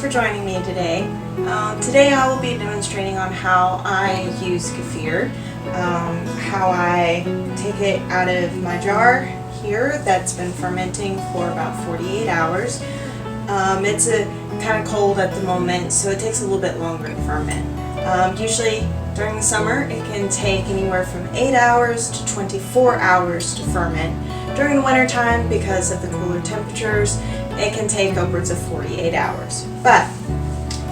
for joining me today. Today I will be demonstrating on how I use kefir, how I take it out of my jar here that's been fermenting for about 48 hours. It's kind of cold at the moment, so it takes a little bit longer to ferment. Usually during the summer it can take anywhere from 8 hours to 24 hours to ferment. During the winter time, because of the cooler temperatures, it can take upwards of 48 hours. But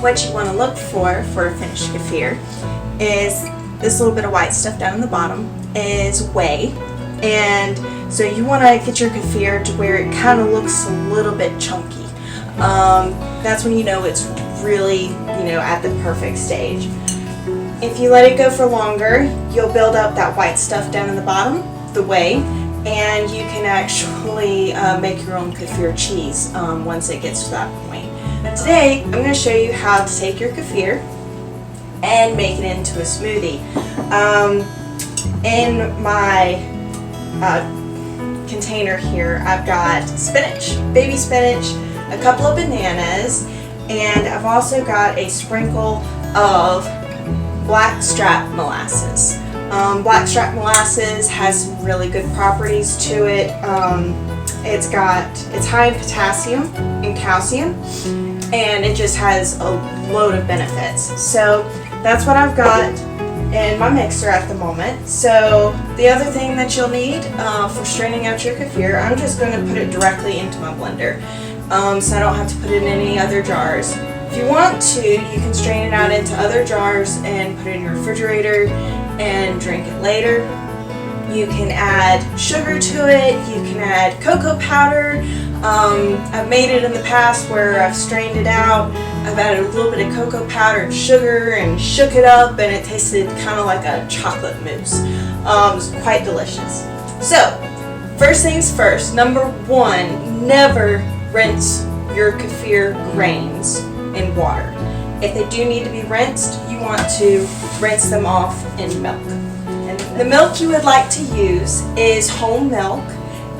what you want to look for a finished kefir is this little bit of white stuff down in the bottom is whey. And so you want to get your kefir to where it kind of looks a little bit chunky. That's when you know it's really, at the perfect stage. If you let it go for longer, you'll build up that white stuff down in the bottom, the whey, and you can actually make your own kefir cheese once it gets to that point. But today, I'm going to show you how to take your kefir and make it into a smoothie. In my container here, I've got spinach, baby spinach, a couple of bananas, and I've also got a sprinkle of blackstrap molasses. Blackstrap molasses has some really good properties to it. It's high in potassium and calcium, and it just has a load of benefits. So that's what I've got in my mixer at the moment. So the other thing that you'll need for straining out your kefir, I'm just going to put it directly into my blender, so I don't have to put it in any other jars. If you want to, you can strain it out into other jars and put it in your refrigerator and drink it later. You can add sugar to it, you can add cocoa powder. I've made it in the past where I've strained it out, I've added a little bit of cocoa powder and sugar and shook it up, and it tasted kind of like a chocolate mousse. It was quite delicious. So, first things first, number one, never rinse your kefir grains in water. If they do need to be rinsed, you want to rinse them off in milk. And the milk you would like to use is whole milk,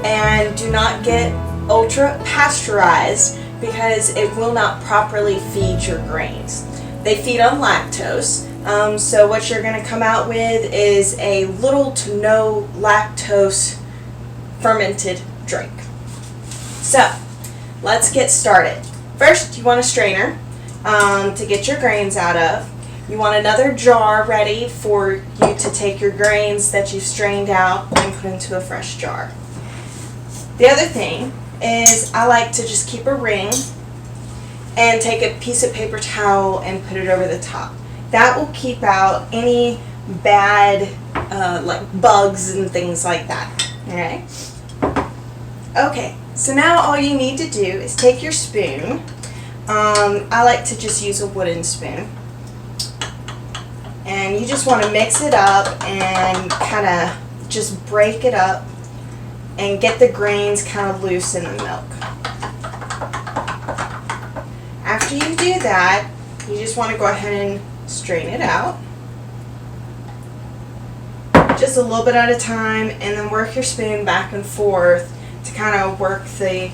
and do not get ultra pasteurized because it will not properly feed your grains. They feed on lactose, so what you're going to come out with is a little to no lactose fermented drink. So let's get started. First, you want a strainer to get your grains out of. You want another jar ready for you to take your grains that you've strained out and put into a fresh jar. The other thing is I like to just keep a ring and take a piece of paper towel and put it over the top. That will keep out any bad like bugs and things like that. Alright? Okay, so now all you need to do is take your spoon. I like to just use a wooden spoon. And you just want to mix it up and kind of just break it up and get the grains kind of loose in the milk. After you do that, you just want to go ahead and strain it out. Just a little bit at a time, and then work your spoon back and forth to kind of work the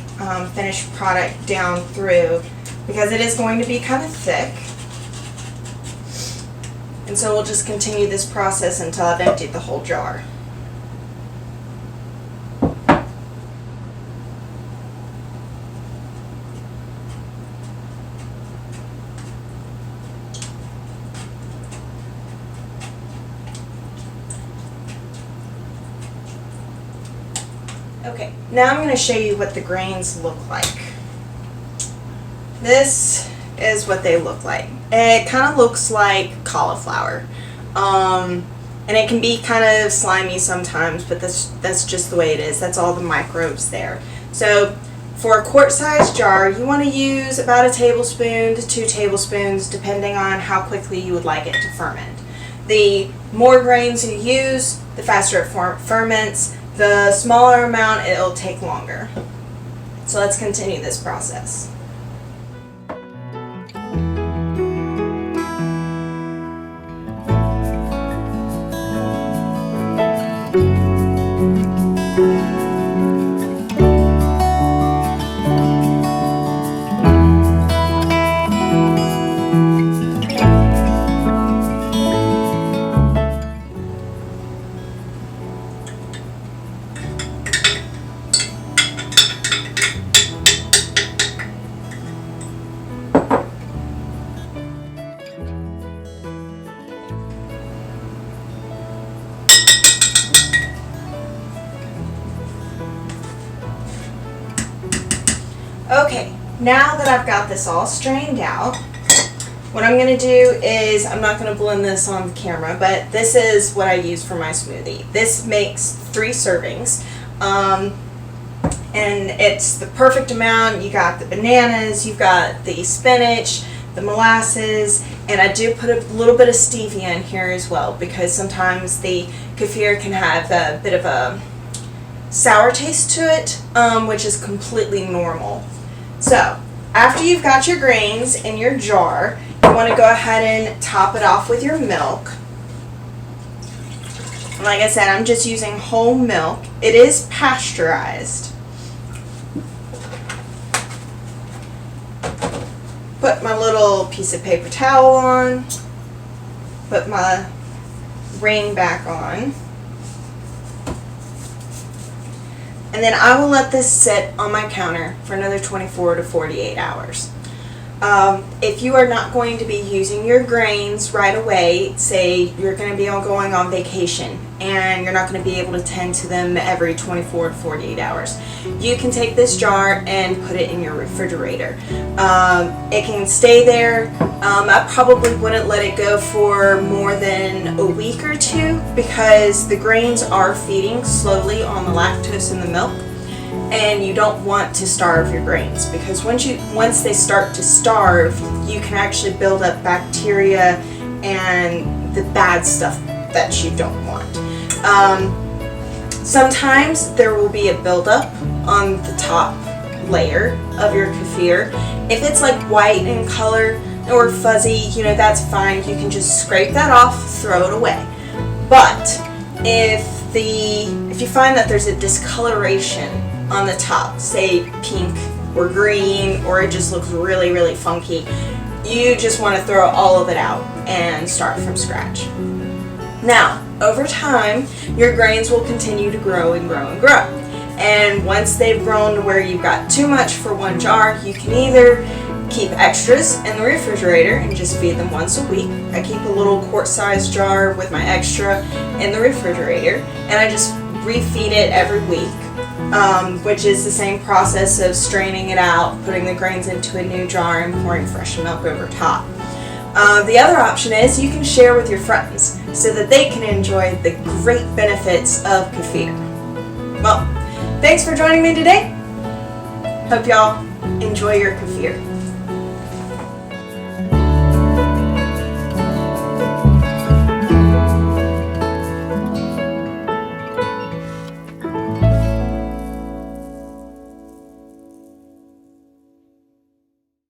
finished product down through, because it is going to be kind of thick. And so we'll just continue this process until I've emptied the whole jar. Okay, now I'm going to show you what the grains look like. This is what they look like. It kind of looks like cauliflower. And it can be kind of slimy sometimes, but that's just the way it is. That's all the microbes there. So for a quart-sized jar, you want to use about a tablespoon to 2 tablespoons, depending on how quickly you would like it to ferment. The more grains you use, the faster it ferments. The smaller amount, it'll take longer. So let's continue this process. Okay, now that I've got this all strained out, what I'm going to do is, I'm not going to blend this on the camera, but this is what I use for my smoothie. This makes 3 servings, and it's the perfect amount. You got the bananas, you've got the spinach, the molasses, and I do put a little bit of stevia in here as well, because sometimes the kefir can have a bit of a sour taste to it, which is completely normal. So, after you've got your grains in your jar, you want to go ahead and top it off with your milk. And like I said, I'm just using whole milk. It is pasteurized. Put my little piece of paper towel on. Put my ring back on. And then I will let this sit on my counter for another 24 to 48 hours. If you are not going to be using your grains right away, say you're going to be going on vacation and you're not going to be able to tend to them every 24 to 48 hours, you can take this jar and put it in your refrigerator. It can stay there. I probably wouldn't let it go for more than a week or 2, because the grains are feeding slowly on the lactose in the milk. And you don't want to starve your grains, because once they start to starve, you can actually build up bacteria and the bad stuff that you don't want. Sometimes there will be a buildup on the top layer of your kefir. If it's like white in color or fuzzy, that's fine. You can just scrape that off, throw it away. But if you find that there's a discoloration on the top, say pink or green, or it just looks really, really funky, you just want to throw all of it out and start from scratch. Now, over time, your grains will continue to grow and grow and grow. And once they've grown to where you've got too much for one jar, you can either keep extras in the refrigerator and just feed them once a week. I keep a little quart-sized jar with my extra in the refrigerator, and I just refeed it every week. Which is the same process of straining it out, putting the grains into a new jar, and pouring fresh milk over top. The other option is you can share with your friends so that they can enjoy the great benefits of kefir. Well, thanks for joining me today. Hope y'all enjoy your kefir.